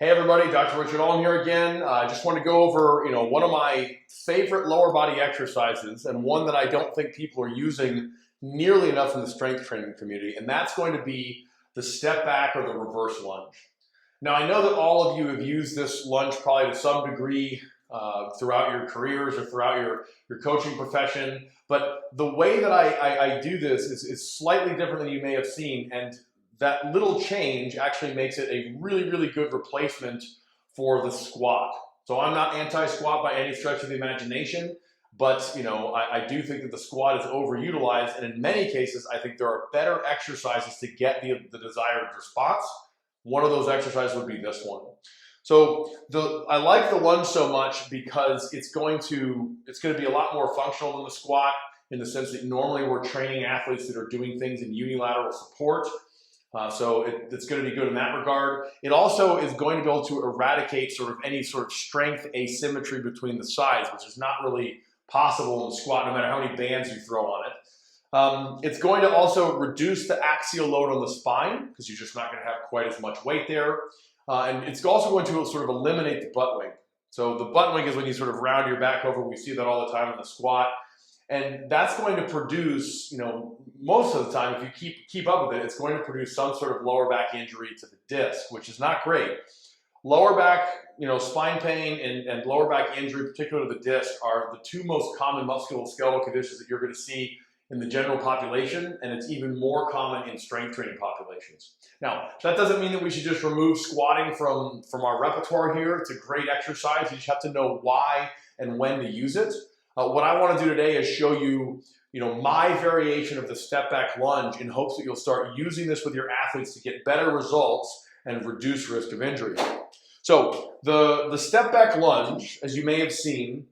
Hey everybody, Dr. Richard Alm here again. I just want to go over, one of my favorite lower body exercises and one that I don't think people are using nearly enough in the strength training community, and that's going to be the step back or the reverse lunge. Now I know that all of you have used this lunge probably to some degree throughout your careers or throughout your coaching profession, but the way that I do this is slightly different than you may have seen, and that little change actually makes it a really, really good replacement for the squat. So I'm not anti-squat by any stretch of the imagination, but I do think that the squat is overutilized, and in many cases, I think there are better exercises to get the desired response. One of those exercises would be this one. So I like the lunge so much because it's going to be a lot more functional than the squat, in the sense that normally we're training athletes that are doing things in unilateral support. So it's going to be good in that regard. It also is going to be able to eradicate any sort of strength asymmetry between the sides, which is not really possible in the squat, no matter how many bands you throw on it. It's going to also reduce the axial load on the spine, because you're just not going to have quite as much weight there. And it's also going to sort of eliminate the butt wing. So the butt wing is when you sort of round your back over. We see that all the time in the squat. And that's going to produce, most of the time, if you keep up with it, it's going to produce some sort of lower back injury to the disc, which is not great. Lower back, spine pain and lower back injury, particularly to the disc, are the two most common musculoskeletal conditions that you're going to see in the general population, and it's even more common in strength training populations. Now, that doesn't mean that we should just remove squatting from our repertoire here. It's a great exercise. You just have to know why and when to use it. What I want to do today is show you, my variation of the step back lunge, in hopes that you'll start using this with your athletes to get better results and reduce risk of injury. So the step back lunge, as you may have seen,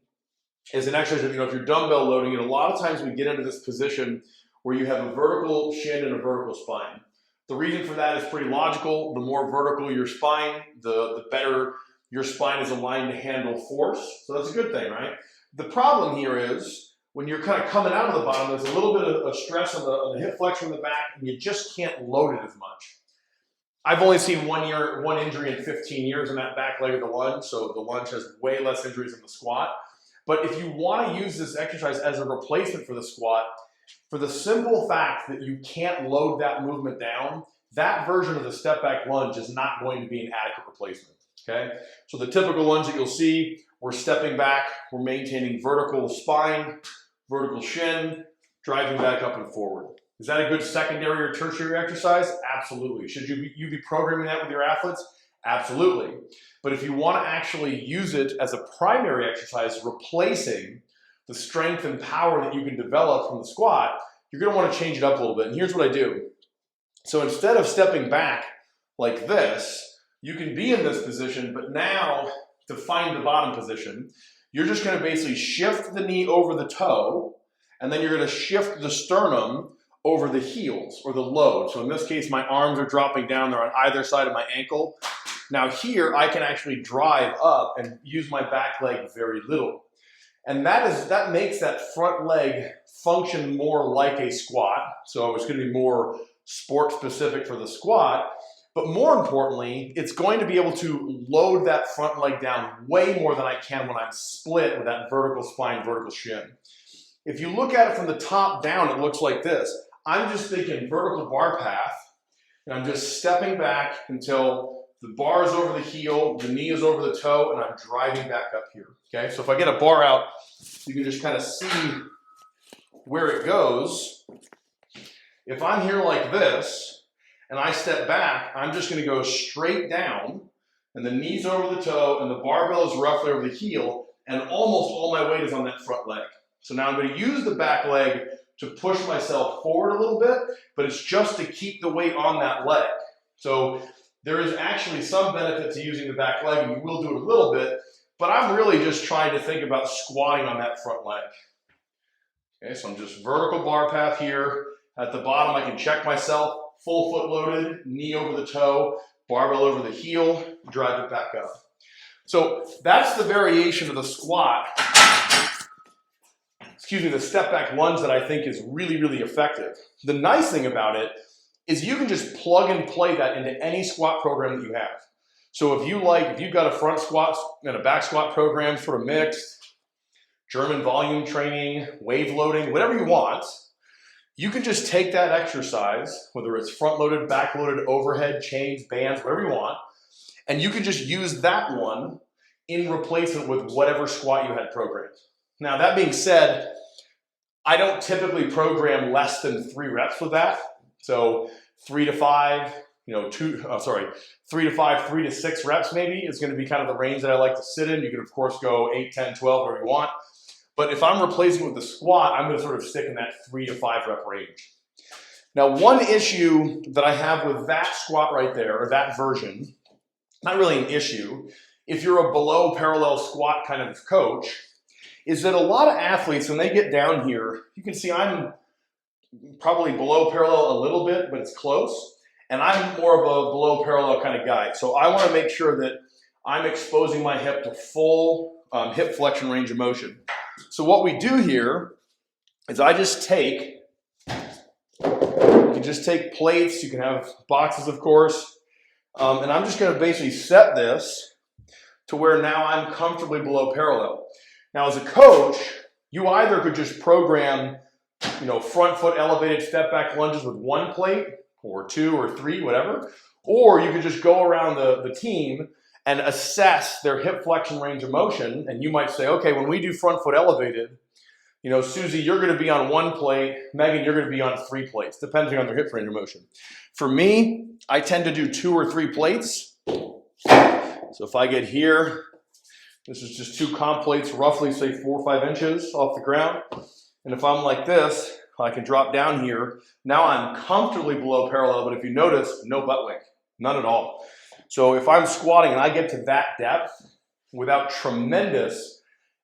is an exercise that, if you're dumbbell loading it, a lot of times we get into this position where you have a vertical shin and a vertical spine. The reason for that is pretty logical. The more vertical your spine, the better your spine is aligned to handle force. So that's a good thing, right? The problem here is when you're kind of coming out of the bottom, there's a little bit of stress on the hip flexor in the back, and you just can't load it as much. I've only seen one injury in 15 years in that back leg of the lunge, so the lunge has way less injuries than the squat. But if you want to use this exercise as a replacement for the squat, for the simple fact that you can't load that movement down, that version of the step back lunge is not going to be an adequate replacement. Okay? So the typical lunge that you'll see, we're stepping back, we're maintaining vertical spine, vertical shin, driving back up and forward. Is that a good secondary or tertiary exercise? Absolutely. Should you be programming that with your athletes? Absolutely. But if you want to actually use it as a primary exercise, replacing the strength and power that you can develop from the squat, you're going to want to change it up a little bit. And here's what I do. So instead of stepping back like this, you can be in this position, but now to find the bottom position, you're just going to basically shift the knee over the toe, and then you're going to shift the sternum over the heels or the load. So in this case, my arms are dropping down. They're on either side of my ankle. Now here, I can actually drive up and use my back leg very little. And that makes that front leg function more like a squat. So it's going to be more sport specific for the squat. But more importantly, it's going to be able to load that front leg down way more than I can when I'm split with that vertical spine, vertical shin. If you look at it from the top down, it looks like this. I'm just thinking vertical bar path, and I'm just stepping back until the bar is over the heel, the knee is over the toe, and I'm driving back up here. Okay, so if I get a bar out, you can just kind of see where it goes. If I'm here like this, and I step back, I'm just going to go straight down, and the knee's over the toe, and the barbell is roughly over the heel, and almost all my weight is on that front leg. So now I'm going to use the back leg to push myself forward a little bit, but it's just to keep the weight on that leg. So there is actually some benefit to using the back leg, and you will do it a little bit, but I'm really just trying to think about squatting on that front leg. Okay, so I'm just vertical bar path here. At the bottom, I can check myself. Full foot loaded, knee over the toe, barbell over the heel, drive it back up. So that's the variation of the squat, the step back lunge that I think is really, really effective. The nice thing about it is you can just plug and play that into any squat program that you have. So if you've got a front squat and a back squat program sort of mixed, German volume training, wave loading, whatever you want, you can just take that exercise, whether it's front loaded, back loaded, overhead, chains, bands, whatever you want, and you can just use that one in replacement with whatever squat you had programmed. Now, that being said, I don't typically program less than 3 reps with that. So 3 to 5, 3 to 5, 3 to 6 reps maybe is going to be kind of the range that I like to sit in. You can, of course, go 8, 10, 12, whatever you want. But if I'm replacing with the squat, I'm going to sort of stick in that 3 to 5 rep range. Now, one issue that I have with that squat right there, or that version, not really an issue, if you're a below parallel squat kind of coach, is that a lot of athletes, when they get down here, you can see I'm probably below parallel a little bit, but it's close. And I'm more of a below parallel kind of guy. So I want to make sure that I'm exposing my hip to full hip flexion range of motion. So what we do here is I just take, you can just take plates, you can have boxes of course, and I'm just going to basically set this to where now I'm comfortably below parallel. Now as a coach, you either could just program, front foot elevated step back lunges with 1 plate, or 2 or 3, whatever, or you could just go around the team and assess their hip flexion range of motion. And you might say, okay, when we do front foot elevated, Susie, you're going to be on 1 plate, Megan, you're going to be on 3 plates, depending on their hip range of motion. For me, I tend to do 2 or 3 plates. So if I get here, this is just 2 comp plates, roughly say 4 or 5 inches off the ground. And if I'm like this, I can drop down here. Now I'm comfortably below parallel, but if you notice, no butt wink, none at all. So if I'm squatting and I get to that depth without tremendous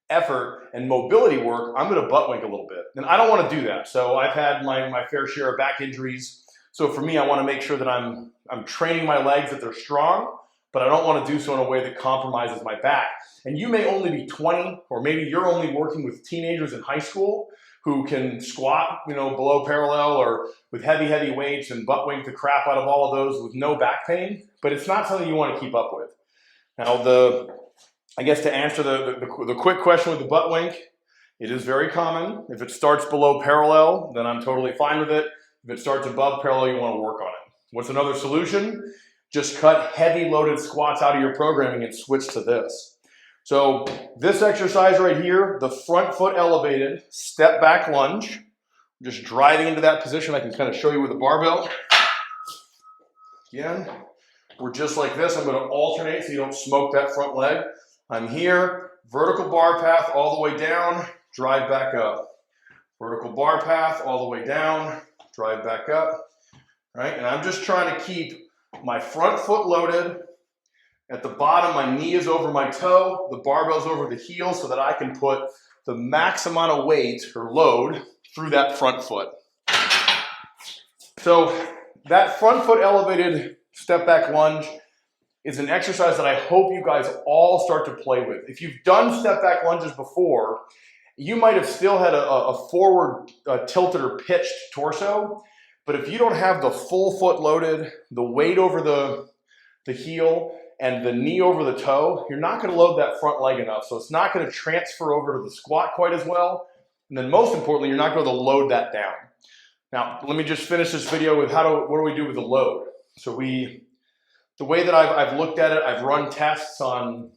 effort and mobility work, I'm going to butt wink a little bit. And I don't want to do that. So I've had my fair share of back injuries. So for me, I want to make sure that I'm training my legs, that they're strong, but I don't want to do so in a way that compromises my back. And you may only be 20, or maybe you're only working with teenagers in high school who can squat, below parallel or with heavy weights and butt wink the crap out of all of those with no back pain, but it's not something you want to keep up with. Now, I guess to answer the quick question with the butt wink, it is very common. If it starts below parallel, then I'm totally fine with it. If it starts above parallel, you want to work on it. What's another solution? Just cut heavy loaded squats out of your programming and switch to this. So this exercise right here, the front foot elevated, step back lunge, just driving into that position. I can kind of show you with the barbell. Again, we're just like this. I'm going to alternate so you don't smoke that front leg. I'm here, vertical bar path all the way down, drive back up. Vertical bar path all the way down, drive back up. Right? And I'm just trying to keep my front foot loaded. At the bottom, my knee is over my toe, the barbell's over the heel so that I can put the max amount of weight or load through that front foot. So that front foot elevated step back lunge is an exercise that I hope you guys all start to play with. If you've done step back lunges before, you might have still had a forward tilted or pitched torso, but if you don't have the full foot loaded, the weight over the heel, and the knee over the toe, you're not going to load that front leg enough. So it's not going to transfer over to the squat quite as well. And then most importantly, you're not going to load that down. Now, let me just finish this video with what do we do with the load? So the way that I've looked at it, I've run tests on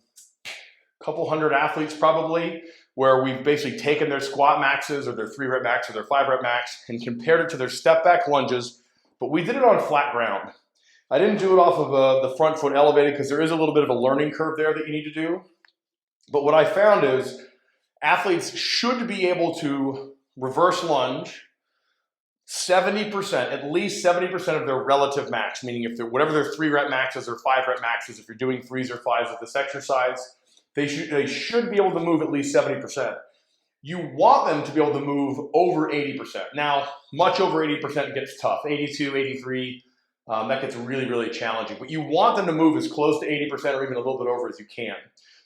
a couple hundred athletes probably, where we've basically taken their squat maxes or their 3 rep max or their 5 rep max and compared it to their step back lunges, but we did it on flat ground. I didn't do it off of the front foot elevated because there is a little bit of a learning curve there that you need to do. But what I found is athletes should be able to reverse lunge 70%, at least 70% of their relative max, meaning if they're whatever their 3 rep maxes or 5 rep maxes, if you're doing 3s or 5s with this exercise, they should be able to move at least 70%. You want them to be able to move over 80%. Now, much over 80% gets tough, 82, 83, that gets really, really challenging. But you want them to move as close to 80% or even a little bit over as you can.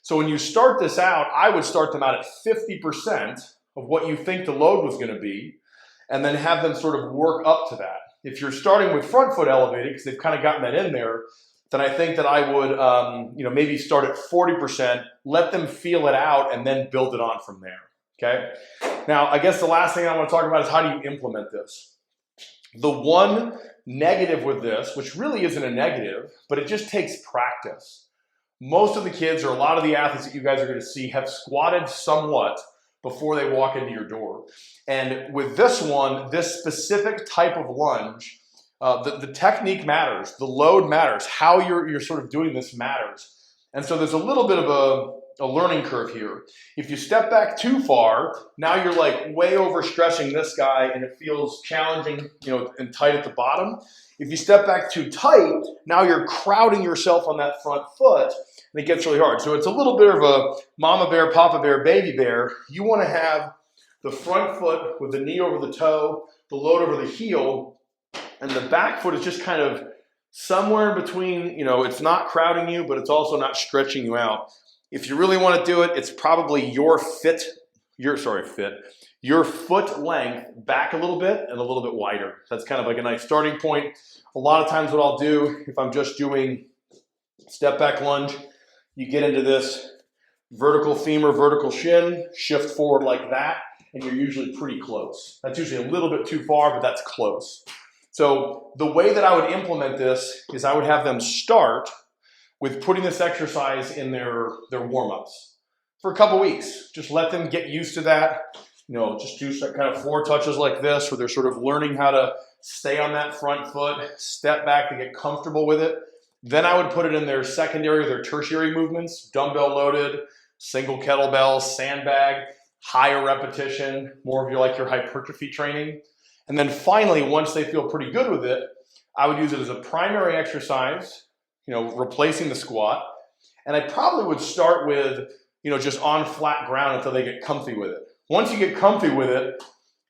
So when you start this out, I would start them out at 50% of what you think the load was going to be, and then have them sort of work up to that. If you're starting with front foot elevated, because they've kind of gotten that in there, then I think that I would, maybe start at 40%, let them feel it out, and then build it on from there, okay? Now, I guess the last thing I want to talk about is how do you implement this? The one negative with this, which really isn't a negative, but it just takes practice. Most of the kids, or a lot of the athletes that you guys are going to see, have squatted somewhat before they walk into your door. And with this one, this specific type of lunge, the technique matters, the load matters, how you're sort of doing this matters. And so there's a little bit of a learning curve here. If you step back too far, now you're like way overstressing this guy and it feels challenging, and tight at the bottom. If you step back too tight, now you're crowding yourself on that front foot and it gets really hard. So it's a little bit of a mama bear, papa bear, baby bear. You want to have the front foot with the knee over the toe, the load over the heel, and the back foot is just kind of somewhere in between. It's not crowding you, but it's also not stretching you out. If you really want to do it, it's probably your foot length back a little bit and a little bit wider. That's kind of like a nice starting point. A lot of times what I'll do, if I'm just doing step back lunge, you get into this vertical femur, vertical shin, shift forward like that, and you're usually pretty close. That's usually a little bit too far, but that's close. So the way that I would implement this is I would have them start with putting this exercise in their warm-ups for a couple weeks. Just let them get used to that. Just do some kind of 4 touches like this where they're sort of learning how to stay on that front foot, step back to get comfortable with it. Then I would put it in their secondary or their tertiary movements, dumbbell loaded, single kettlebell, sandbag, higher repetition, more of your hypertrophy training. And then finally, once they feel pretty good with it, I would use it as a primary exercise, replacing the squat. And I probably would start with, just on flat ground until they get comfy with it. Once you get comfy with it,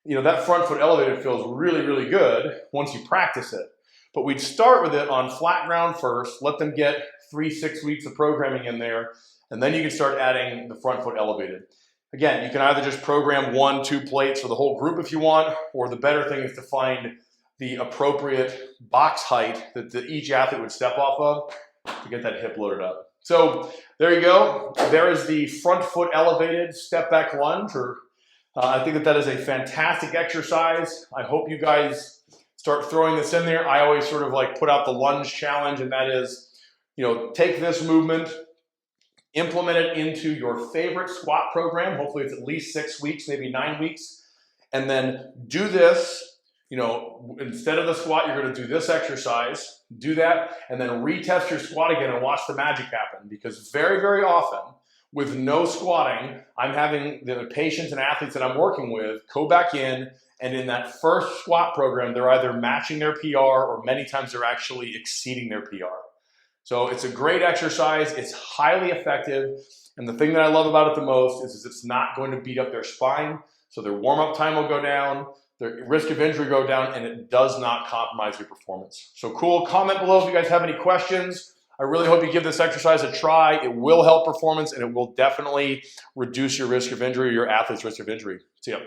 that front foot elevated feels really, really good once you practice it. But we'd start with it on flat ground first, let them get 3-6 weeks of programming in there, and then you can start adding the front foot elevated. Again, you can either just program 1-2 plates for the whole group if you want, or the better thing is to find the appropriate box height that each athlete would step off of to get that hip loaded up. So there you go. There is the front foot elevated step back lunge. I think that is a fantastic exercise. I hope you guys start throwing this in there. I always sort of put out the lunge challenge, and that is, take this movement, implement it into your favorite squat program. Hopefully it's at least 6 weeks, maybe 9 weeks. And then do this, instead of the squat, you're going to do this exercise, do that, and then retest your squat again and watch the magic happen. Because very, very often with no squatting, I'm having the patients and athletes that I'm working with go back in, and in that first squat program, they're either matching their PR or many times they're actually exceeding their PR. So it's a great exercise. It's highly effective. And the thing that I love about it the most is it's not going to beat up their spine. So their warm-up time will go down, their risk of injury go down, and it does not compromise your performance. So cool. Comment below if you guys have any questions. I really hope you give this exercise a try. It will help performance, and it will definitely reduce your risk of injury, your athlete's risk of injury. See ya.